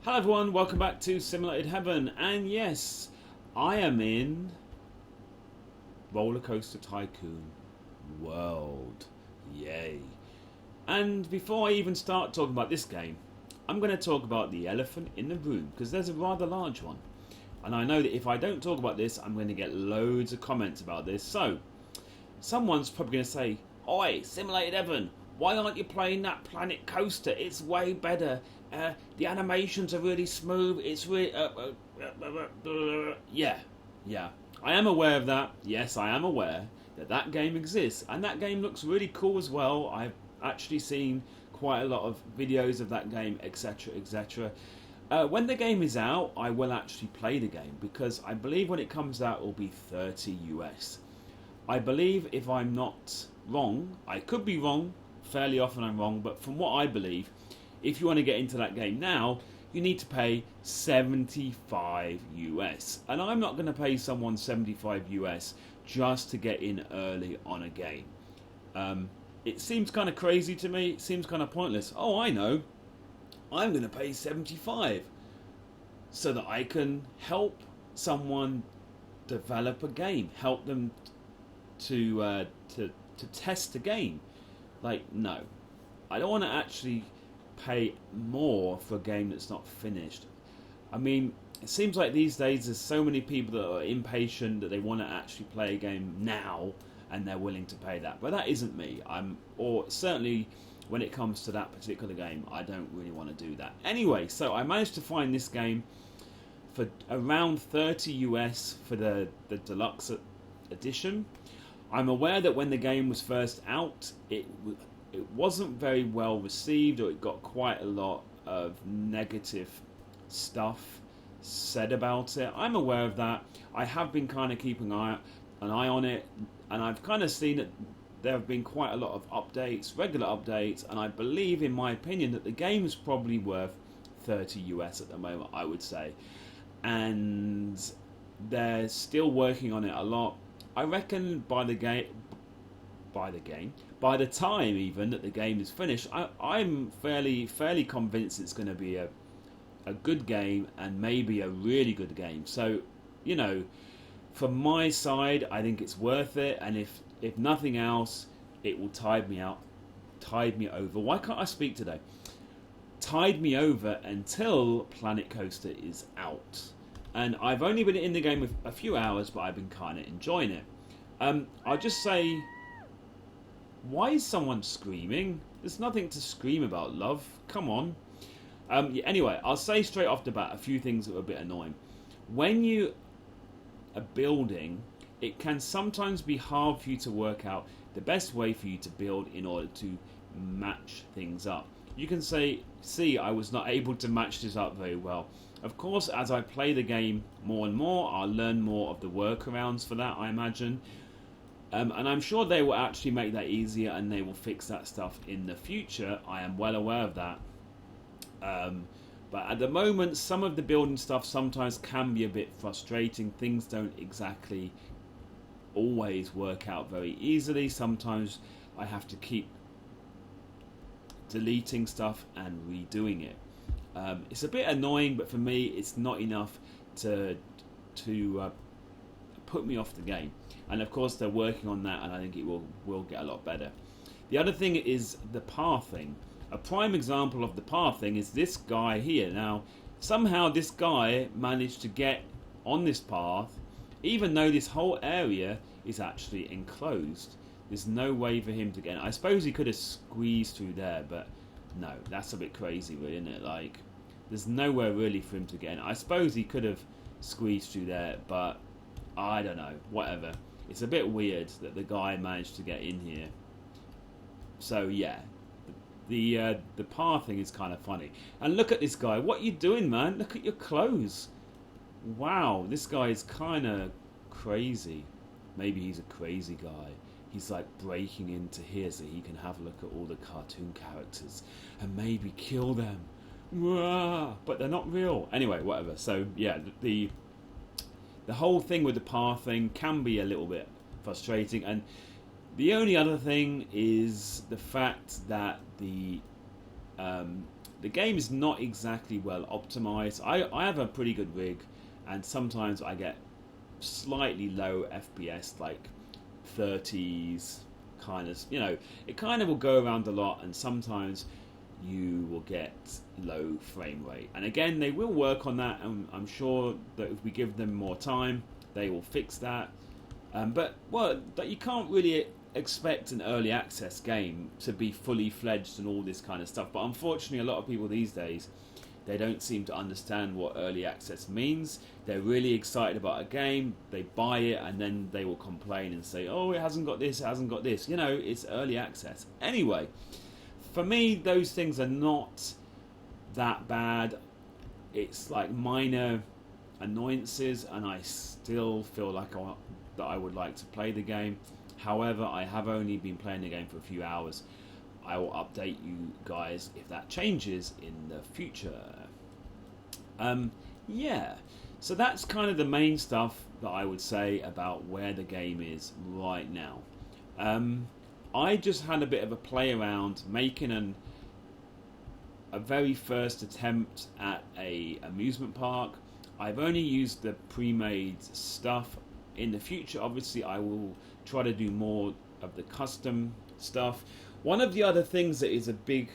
Hello everyone, welcome back to Simulated Heaven, and yes, I am in RollerCoaster Tycoon World. Yay. And before I even start talking about this game, I'm going to talk about the elephant in the room, because there's a rather large one. And I know that if I don't talk about this, I'm going to get loads of comments about this. So, someone's probably going to say, "Oi, Simulated Heaven, why aren't you playing that Planet Coaster? It's way better. The animations are really smooth. It's really... Yeah. I am aware of that. Yes, I am aware that that game exists. And that game looks really cool as well. I've actually seen quite a lot of videos of that game, etc, etc. When the game is out, I will actually play the game, because I believe when it comes out, it will be 30 US. I believe, if I'm not wrong, I could be wrong, fairly often I'm wrong, but from what I believe, if you want to get into that game now, you need to pay 75 US. And I'm not going to pay someone 75 US just to get in early on a game. It seems kind of crazy to me, it seems kind of pointless. Oh, I know, I'm going to pay 75 so that I can help someone develop a game, help them to test a game. Like, no, I don't want to actually pay more for a game that's not finished. I mean, it seems like these days there's so many people that are impatient that they want to actually play a game now and they're willing to pay that. But that isn't me. Or certainly when it comes to that particular game, I don't really want to do that. Anyway, so I managed to find this game for around 30 US for the deluxe edition. I'm aware that when the game was first out, it wasn't very well received, or it got quite a lot of negative stuff said about it. I'm aware of that. I have been kind of keeping an eye on it, and I've kind of seen that there have been quite a lot of updates, regular updates, and I believe, in my opinion, that the game is probably worth 30 US at the moment, I would say. And they're still working on it a lot. I reckon by the time even that the game is finished, I'm fairly convinced it's going to be a good game, and maybe a really good game. So, you know, from my side, I think it's worth it, and if nothing else, it will tide me over. Why can't I speak today? Tide me over until Planet Coaster is out. And I've only been in the game a few hours, but I've been kind of enjoying it. I'll just say, why is someone screaming? There's nothing to scream about, love. Come on. Anyway, I'll say straight off the bat a few things that are a bit annoying. When you are building, it can sometimes be hard for you to work out the best way for you to build in order to match things up. You can see I was not able to match this up very well. Of course, as I play the game more and more, I'll learn more of the workarounds for that, I imagine. And I'm sure they will actually make that easier, and they will fix that stuff in the future. I am well aware of that. But at the moment, some of the building stuff sometimes can be a bit frustrating. Things don't exactly always work out very easily. Sometimes I have to keep deleting stuff and redoing it. It's a bit annoying, but for me, it's not enough to put me off the game. And of course, they're working on that, and I think it will get a lot better. The other thing is the pathing. A prime example of the pathing is this guy here. Now, somehow this guy managed to get on this path, even though this whole area is actually enclosed. There's no way for him to get in. I suppose he could have squeezed through there, but no, that's a bit crazy, really, isn't it? Like, there's nowhere really for him to get in. I suppose he could have squeezed through there, but I don't know, whatever. It's a bit weird that the guy managed to get in here. So yeah, the pathing is kind of funny. And look at this guy. What are you doing, man? Look at your clothes. Wow, this guy is kind of crazy. Maybe he's a crazy guy. He's like breaking into here so he can have a look at all the cartoon characters and maybe kill them. But they're not real. Anyway, whatever. So yeah, the whole thing with the pathing can be a little bit frustrating, and the only other thing is the fact that the The game is not exactly well optimized. I have a pretty good rig, and sometimes I get slightly low FPS, like 30s, kind of, it kind of will go around a lot, and sometimes you will get low frame rate. And again, they will work on that, and I'm sure that if we give them more time, they will fix that. But you can't really expect an early access game to be fully fledged and all this kind of stuff. But unfortunately, a lot of people these days, they don't seem to understand what early access means. They're really excited about a game, they buy it, and then they will complain and say, oh, it hasn't got this, it hasn't got this. It's early access. Anyway, for me, those things are not that bad. It's like minor annoyances, and I still feel like that I would like to play the game. However, I have only been playing the game for a few hours. I will update you guys if that changes in the future. So that's kind of the main stuff that I would say about where the game is right now. I just had a bit of a play around making a very first attempt at a amusement park. I've only used the pre-made stuff. In the future, obviously, I will try to do more of the custom stuff. One of the other things that is a big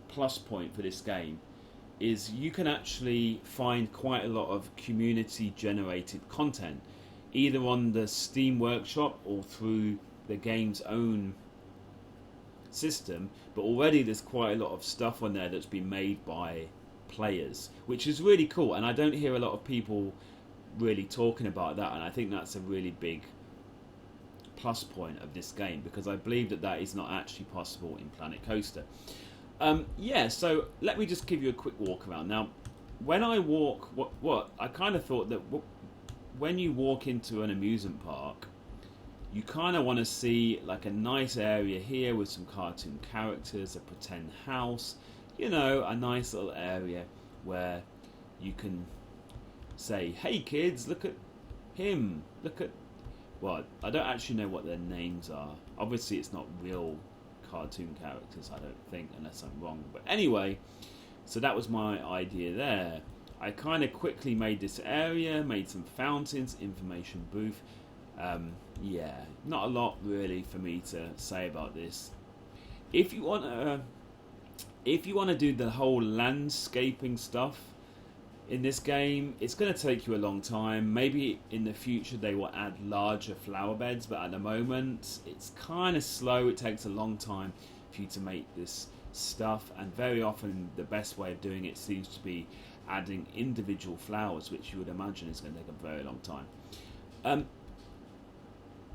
plus point for this game is you can actually find quite a lot of community-generated content, either on the Steam Workshop or through the game's own system. But already there's quite a lot of stuff on there that's been made by players, which is really cool, and I don't hear a lot of people really talking about that, and I think that's a really big plus point of this game, because I believe that is not actually possible in Planet Coaster. So let me just give you a quick walk around. Now, when I walk, I kind of thought that when you walk into an amusement park, you kind of want to see like a nice area here with some cartoon characters, a pretend house, a nice little area where you can say, hey kids, look at him, I don't actually know what their names are. Obviously it's not real cartoon characters, I don't think, unless I'm wrong. But anyway, so that was my idea there. I kind of quickly made this area, made some fountains, information booth. Not a lot really for me to say about this. If you want to do the whole landscaping stuff in this game, it's going to take you a long time. Maybe in the future they will add larger flower beds, but at the moment it's kind of slow. It takes a long time for you to make this stuff, and very often the best way of doing it seems to be adding individual flowers, which you would imagine is going to take a very long time.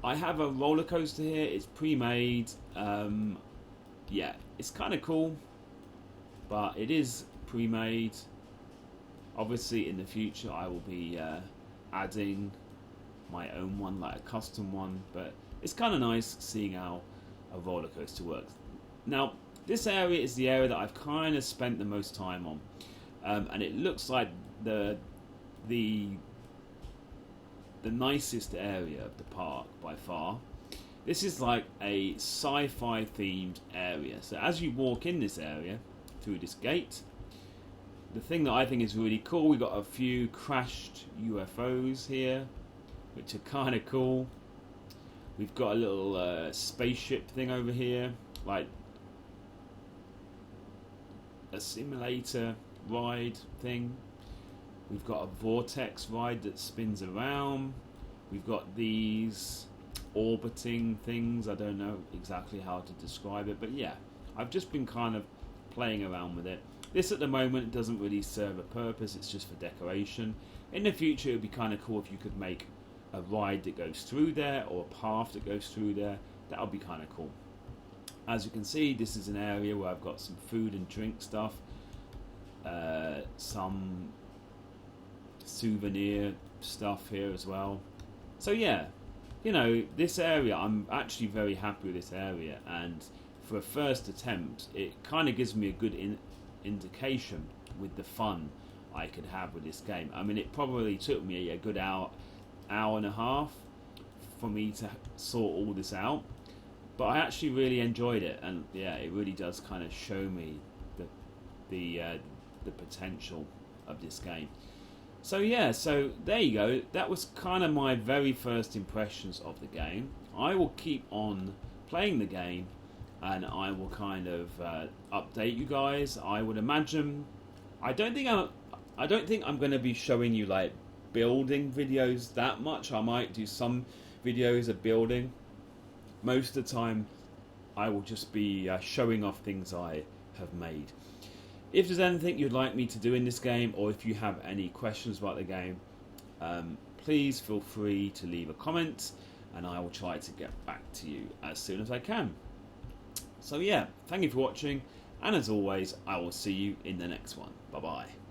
I have a roller coaster here. It's pre-made. It's kind of cool, but it is pre-made. Obviously in the future I will be adding my own one, like a custom one, but it's kind of nice seeing how a roller coaster works. Now, this area is the area that I've kind of spent the most time on, and it looks like the nicest area of the park by far. This is like a sci-fi themed area. So as you walk in this area through this gate, the thing that I think is really cool, we've got a few crashed UFOs here, which are kind of cool. We've got a little spaceship thing over here, like a simulator ride thing. We've got a vortex ride that spins around. We've got these orbiting things. I don't know exactly how to describe it, but yeah, I've just been kind of playing around with it. This at the moment doesn't really serve a purpose, it's just for decoration. In the future it would be kind of cool if you could make a ride that goes through there, or a path that goes through there. That would be kind of cool. As you can see, this is an area where I've got some food and drink stuff, some souvenir stuff here as well. So yeah, this area, I'm actually very happy with this area, and for a first attempt it kind of gives me a good indication with the fun I could have with this game. I mean, it probably took me a good hour and a half for me to sort all this out, but I actually really enjoyed it, and yeah, it really does kind of show me the potential of this game. So yeah, so there you go. That was kind of my very first impressions of the game. I will keep on playing the game, and I will kind of update you guys. I would imagine. I don't think I'm going to be showing you like building videos that much. I might do some videos of building. Most of the time, I will just be showing off things I have made. If there's anything you'd like me to do in this game, or if you have any questions about the game, please feel free to leave a comment, and I will try to get back to you as soon as I can. So yeah, thank you for watching, and as always, I will see you in the next one. Bye bye.